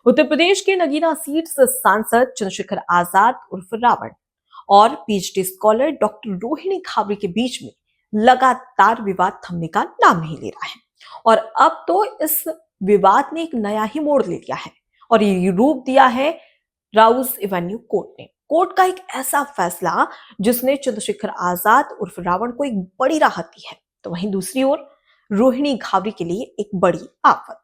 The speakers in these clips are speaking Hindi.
उत्तर प्रदेश के नगीना सीट से सांसद चंद्रशेखर आजाद उर्फ रावण और PhD scholar doctor Rohini Khabri के बीच में लगातार विवाद थमने का नाम नहीं ले रहा है। और अब तो इस विवाद ने एक नया ही मोड़ ले लिया है और ये रूप दिया है राउस एवेन्यू कोर्ट ने। कोर्ट का एक ऐसा फैसला जिसने चंद्रशेखर आजाद उर्फ रावण को एक बड़ी राहत दी है, तो वहीं दूसरी ओर रोहिणी खाबरी के लिए एक बड़ी आफत।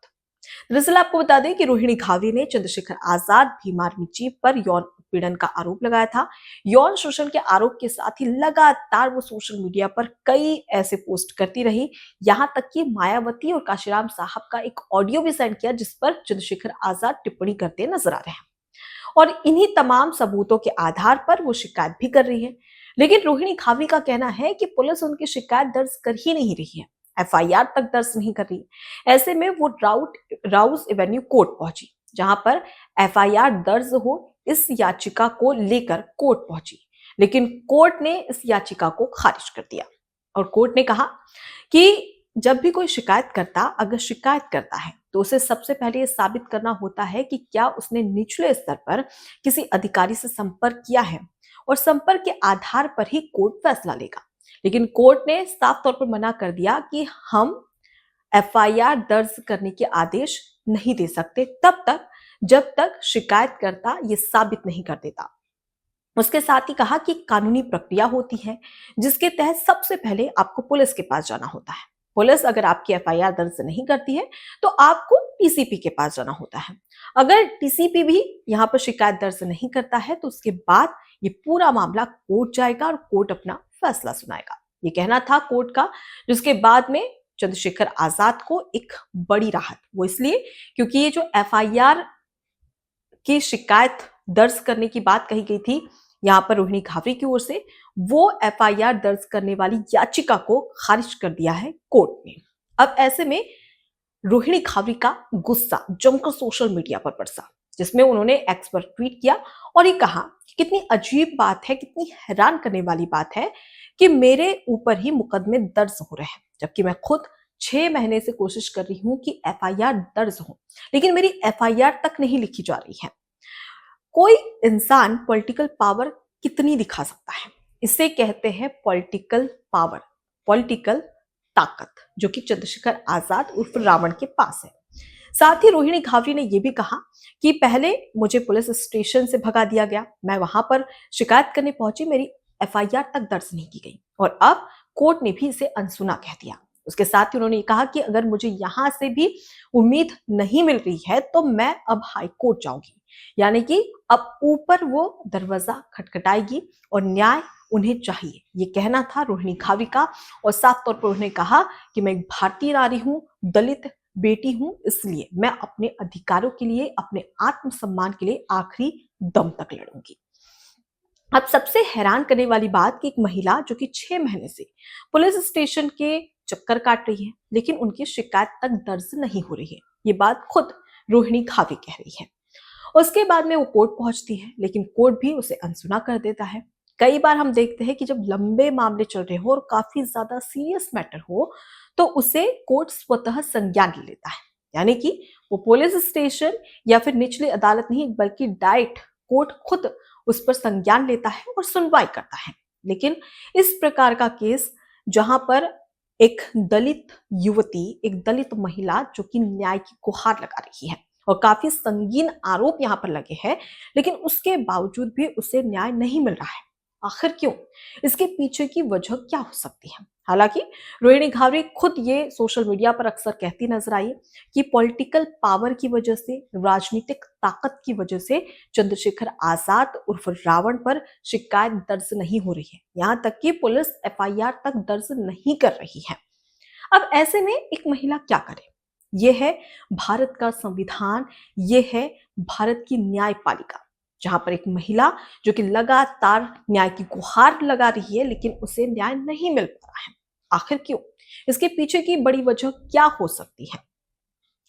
दरअसल आपको बता दें कि रोहिणी खाबरी ने चंद्रशेखर आजाद भीमार मिर्ची पर यौन उत्पीड़न का आरोप लगाया था। यौन शोषण के आरोप के साथ ही लगातार वो सोशल मीडिया पर कई ऐसे पोस्ट करती रही, यहां तक कि मायावती और काशीराम साहब का एक ऑडियो भी सेंड किया जिस पर चंद्रशेखर आजाद टिप्पणी करते नजर आ रहे हैं। और इन्हीं तमाम सबूतों के आधार पर वो शिकायत भी कर रही है। लेकिन रोहिणी खाबरी का कहना है कि पुलिस उनकी शिकायत दर्ज कर ही नहीं रही है, एफआईआर तक दर्ज नहीं कर रही। ऐसे में वो राउस एवेन्यू कोर्ट पहुंची, जहां पर एफआईआर दर्ज हो इस याचिका को लेकर कोर्ट पहुंची। लेकिन कोर्ट ने इस याचिका को खारिज कर दिया और कोर्ट ने कहा कि जब भी कोई शिकायत करता अगर शिकायत करता है तो उसे सबसे पहले ये साबित करना होता है कि क्या उसने निचले स्तर पर किसी अधिकारी से संपर्क किया है, और संपर्क के आधार पर ही कोर्ट फैसला लेगा। लेकिन कोर्ट ने साफ तौर पर मना कर दिया कि हम एफआईआर दर्ज करने के आदेश नहीं दे सकते तब तक जब तक शिकायतकर्ता ये साबित नहीं कर देता। उसके साथ ही कहा कि कानूनी प्रक्रिया होती है जिसके तहत सबसे पहले आपको पुलिस के पास जाना होता है। पुलिस अगर आपकी एफआईआर दर्ज नहीं करती है तो आपको टीसीपी के पास जाना होता है। अगर टीसीपी भी यहाँ पर शिकायत दर्ज नहीं करता है तो उसके बाद ये पूरा मामला कोर्ट जाएगा और कोर्ट अपना फैसला सुनाएगा। ये कहना था कोर्ट का, जिसके बाद में चंद्रशेखर आजाद को एक बड़ी राहत। वो इसलिए क्योंकि ये जो एफआईआर की शिकायत दर्ज करने की बात कही गई थी यहाँ पर रोहिणी खाबरी की ओर से, वो एफआईआर दर्ज करने वाली याचिका को खारिज कर दिया है कोर्ट ने। अब ऐसे में रोहिणी खाबरी का गुस्सा जमकर सोशल मीडिया पर बरसा, जिसमें उन्होंने एक्स पर ट्वीट किया और ये कहा कि कितनी अजीब बात है, कितनी हैरान करने वाली बात है कि मेरे ऊपर ही मुकदमे दर्ज हो रहे हैं, जबकि मैं खुद 6 महीने से कोशिश कर रही हूं कि एफआईआर दर्ज हो, लेकिन मेरी एफआईआर तक नहीं लिखी जा रही है। कोई इंसान पॉलिटिकल पावर कितनी दिखा सकता है, इसे कहते हैं पॉलिटिकल पावर, पॉलिटिकल ताकत, जो कि चंद्रशेखर आजाद उर्फ रावण के पास है। साथ ही रोहिणी खाबरी ने यह भी कहा कि पहले मुझे पुलिस स्टेशन से भगा दिया गया, मैं वहां पर शिकायत करने पहुंची, मेरी एफआईआर तक दर्ज नहीं की गई और अब कोर्ट ने भी इसे अनसुना कह दिया। उसके साथ ही उन्होंने कहा कि अगर मुझे यहां से भी उम्मीद नहीं मिल रही है तो मैं अब हाई कोर्ट जाऊंगी, यानी कि अब ऊपर वो दरवाजा खटखटाएगी और न्याय उन्हें चाहिए, ये कहना था रोहिणी खाबरी का। और साफ तौर पर उन्होंने कहा कि मैं एक भारतीय नारी हूं, दलित बेटी हूं, इसलिए मैं अपने अधिकारों के लिए, अपने आत्मसम्मान के लिए आखिरी दम तक लड़ूंगी। अब सबसे हैरान करने वाली बात कि एक महिला जो कि 6 महीने से पुलिस स्टेशन के चक्कर काट रही है लेकिन उनकी शिकायत तक दर्ज नहीं हो रही है, ये बात खुद रोहिणी खाबरी कह रही है। उसके बाद में वो कोर्ट पहुंचती है लेकिन कोर्ट भी उसे अनसुना कर देता है। कई बार हम देखते हैं कि जब लंबे मामले चल रहे हो और काफी ज्यादा सीरियस मैटर हो तो उसे कोर्ट स्वतः संज्ञान ले लेता है, यानी कि वो पुलिस स्टेशन या फिर निचली अदालत नहीं बल्कि डायरेक्ट कोर्ट खुद उस पर संज्ञान लेता है और सुनवाई करता है। लेकिन इस प्रकार का केस जहां पर एक दलित युवती, एक दलित महिला जो कि न्याय की गुहार लगा रही है और काफी संगीन आरोप यहां पर लगे हैं, लेकिन उसके बावजूद भी उसे न्याय नहीं मिल रहा है। आखिर क्यों? इसके पीछे की वजह क्या हो सकती है? हालांकि रोहिणी खाबरी खुद ये सोशल मीडिया पर अक्सर कहती नजर आई कि पॉलिटिकल पावर की वजह से, राजनीतिक ताकत की वजह से चंद्रशेखर आजाद उर्फ रावण पर शिकायत दर्ज नहीं हो रही है, यहां तक कि पुलिस एफआईआर तक दर्ज नहीं कर रही है। अब ऐसे में एक महिला क्या करे? ये है भारत का संविधान, ये है भारत की न्यायपालिका, जहां पर एक महिला जो कि लगातार न्याय की गुहार लगा रही है लेकिन उसे न्याय नहीं मिल पा रहा है। आखिर क्यों? इसके पीछे की बड़ी वजह क्या हो सकती है?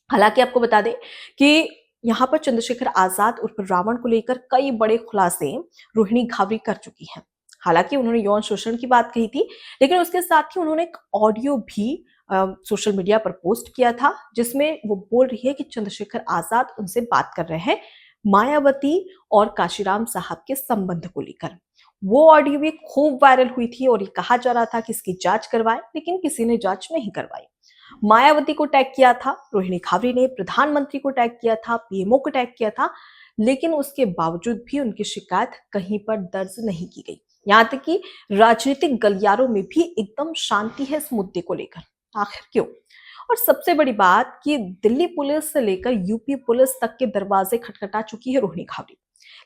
हालांकि आपको बता दें कि यहाँ पर चंद्रशेखर आजाद उर्फ रावण को लेकर कई बड़े खुलासे रोहिणी खाबरी कर चुकी हैं। हालांकि उन्होंने यौन शोषण की बात कही थी, लेकिन उसके साथ ही उन्होंने एक ऑडियो भी सोशल मीडिया पर पोस्ट किया था, जिसमें वो बोल रही है कि चंद्रशेखर आजाद उनसे बात कर रहे हैं मायावती और काशीराम साहब के संबंध को लेकर। वो ऑडियो भी खूब वायरल हुई थी और ये कहा जा रहा था कि इसकी जांच करवाएं, लेकिन किसी ने जांच नहीं करवाई। मायावती को टैग किया था, रोहिणी खावरी ने प्रधानमंत्री को टैग किया था, पीएमओ को टैग किया था, लेकिन उसके बावजूद भी उनकी शिकायत कहीं पर दर्ज नहीं की गई। यहाँ तक कि राजनीतिक गलियारों में भी एकदम शांति है इस मुद्दे को लेकर। आखिर क्यों? और सबसे बड़ी बात कि दिल्ली पुलिस से लेकर यूपी पुलिस तक के दरवाजे खटखटा चुकी है रोहिणी खावरी,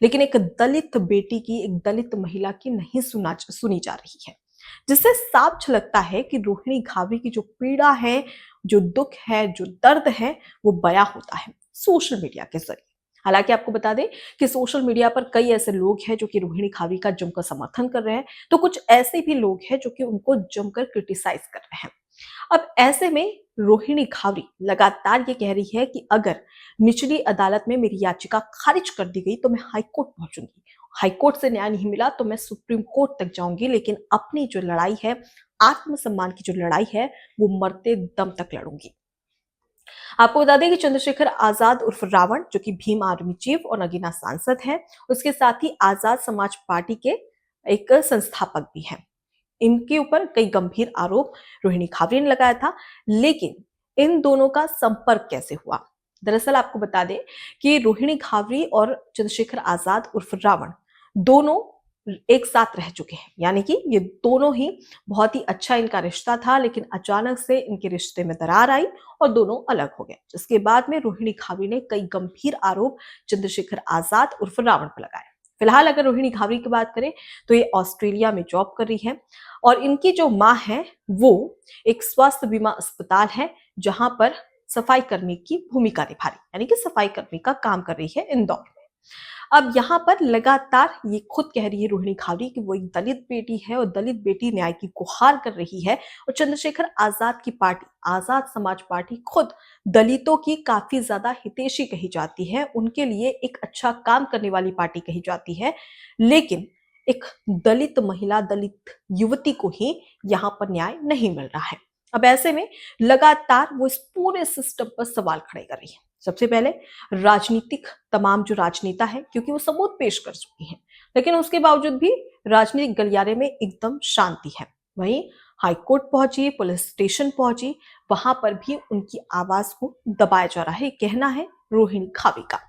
लेकिन एक दलित बेटी की, एक दलित महिला की नहीं सुनी जा रही है, जिससे साफ झलकता है कि रोहिणी खावरी की जो पीड़ा है, जो दुख है, जो दर्द है, वो बयां होता है सोशल मीडिया के जरिए। हालांकि आपको बता दें कि सोशल मीडिया पर कई ऐसे लोग हैं जो कि रोहिणी खावरी का जमकर समर्थन कर रहे हैं, तो कुछ ऐसे भी लोग हैं जो कि उनको जमकर क्रिटिसाइज कर रहे हैं। अब ऐसे में रोहिणी खावरी लगातार ये कह रही है कि अगर निचली अदालत में मेरी याचिका खारिज कर दी गई तो मैं हाईकोर्ट पहुंचूंगी, हाईकोर्ट से न्याय नहीं मिला तो मैं सुप्रीम कोर्ट तक जाऊंगी, लेकिन अपनी जो लड़ाई है, आत्मसम्मान की जो लड़ाई है, वो मरते दम तक लड़ूंगी। आपको बता दें कि चंद्रशेखर आजाद उर्फ रावण, जो कि भीम आर्मी चीफ और नगीना सांसद हैं, उसके साथ ही आजाद समाज पार्टी के एक संस्थापक भी हैं। इनके ऊपर कई गंभीर आरोप रोहिणी खावरी ने लगाया था, लेकिन इन दोनों का संपर्क कैसे हुआ? दरअसल आपको बता दें कि रोहिणी खावरी और चंद्रशेखर आजाद उर्फ रावण दोनों एक साथ रह चुके हैं, यानी कि ये दोनों ही बहुत ही अच्छा इनका रिश्ता था, लेकिन अचानक से इनके रिश्ते में दरार आई और दोनों अलग हो गए, जिसके बाद में रोहिणी खावरी ने कई गंभीर आरोप चंद्रशेखर आजाद उर्फ रावण पर लगाए। फिलहाल अगर रोहिणी खावरी की बात करें तो ये ऑस्ट्रेलिया में जॉब कर रही है और इनकी जो माँ है वो एक स्वास्थ्य बीमा अस्पताल है, जहां पर सफाई कर्मी की भूमिका निभा रही, यानी कि सफाई कर्मी का काम कर रही है इंदौर में। अब यहाँ पर लगातार ये खुद कह रही है रोहिणी खावरी कि वो एक दलित बेटी है और दलित बेटी न्याय की गुहार कर रही है, और चंद्रशेखर आजाद की पार्टी, आजाद समाज पार्टी, खुद दलितों की काफी ज्यादा हितैषी कही जाती है, उनके लिए एक अच्छा काम करने वाली पार्टी कही जाती है, लेकिन एक दलित महिला, दलित युवती को ही यहाँ पर न्याय नहीं मिल रहा है। अब ऐसे में लगातार वो इस पूरे सिस्टम पर सवाल खड़े कर रही है। सबसे पहले राजनीतिक तमाम जो राजनेता है, क्योंकि वो सबूत पेश कर चुकी हैं, लेकिन उसके बावजूद भी राजनीतिक गलियारे में एकदम शांति है। वहीं हाईकोर्ट पहुंची, पुलिस स्टेशन पहुंची, वहां पर भी उनकी आवाज को दबाया जा रहा है, कहना है रोहिणी खावरी का।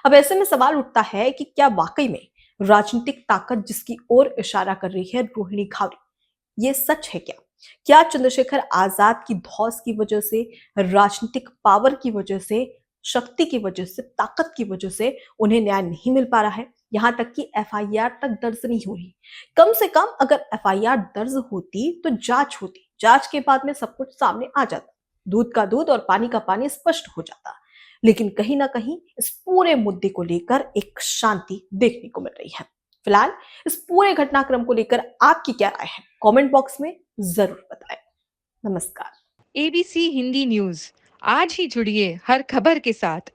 अब ऐसे में सवाल उठता है कि क्या वाकई में राजनीतिक ताकत जिसकी ओर इशारा कर रही है रोहिणी खावरी, ये सच है क्या? क्या चंद्रशेखर आजाद की धौस की वजह से, राजनीतिक पावर की वजह से, शक्ति की वजह से, ताकत की वजह से उन्हें न्याय नहीं मिल पा रहा है? यहां तक कि एफआईआर तक दर्ज नहीं हो रही। कम से कम अगर एफआईआर दर्ज होती तो जांच होती, जांच के बाद में सब कुछ सामने आ जाता, दूध का दूध और पानी का पानी स्पष्ट हो जाता। लेकिन कहीं ना कहीं इस पूरे मुद्दे को लेकर एक शांति देखने को मिल रही है। फिलहाल इस पूरे घटनाक्रम को लेकर आपकी क्या राय है? कमेंट बॉक्स में जरूर बताएं। नमस्कार। एबीसी हिंदी न्यूज, आज ही जुड़िए हर खबर के साथ